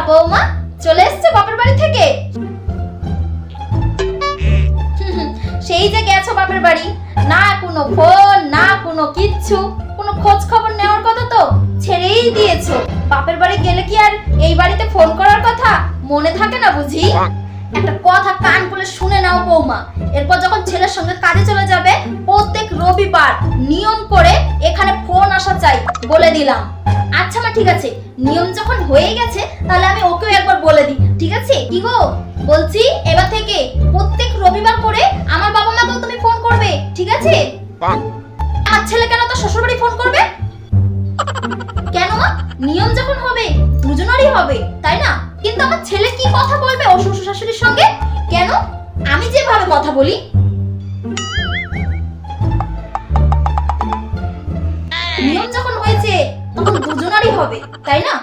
বৌমা চলে এসেছে বাপের বাড়ি থেকে? সেই যে গেছো বাপের বাড়ি, না কোনো ফোন না কোনো কিচ্ছু, কোনো খোঁজ খবর নেওয়ার কথা তো ছেড়েই দিয়েছো। বাপের বাড়ি গেলে কি আর এই বাড়িতে ফোন করার কথা মনে থাকে না বুঝি? একটা কথা কান খুলে শুনে নাও বৌমা, এরপর যখন ছেলের সঙ্গে কাজে চলে যাবে প্রত্যেক রবিবার নিয়ম করে এখানে ফোন আসা চাই, বলে দিলাম। আচ্ছা মা ঠিক আছে, নিয়ম যখন হয়ে গেছে তাহলে আমি ওকেও একবার বলে দিই, ঠিক আছে? কি গো বলছি, এবার থেকে প্রত্যেক রবিবার করে আমার বাবা মাকেও তুমি ফোন করবে, ঠিক আছে? আমার ছেলে কেন তো শ্বশুরবাড়ি ফোন করবে? কেন মা, নিয়ম যখন হবে দুজনেরই হবে তাই না? কিন্তু আমার ছেলে কি কথা বলবে ও শ্বশুর শাশুড়ির সঙ্গে? কেন, আমি যেভাবে কথা বলি নিয়ম যখন হয়েছে তখন দুজনেরই হবে তাই না?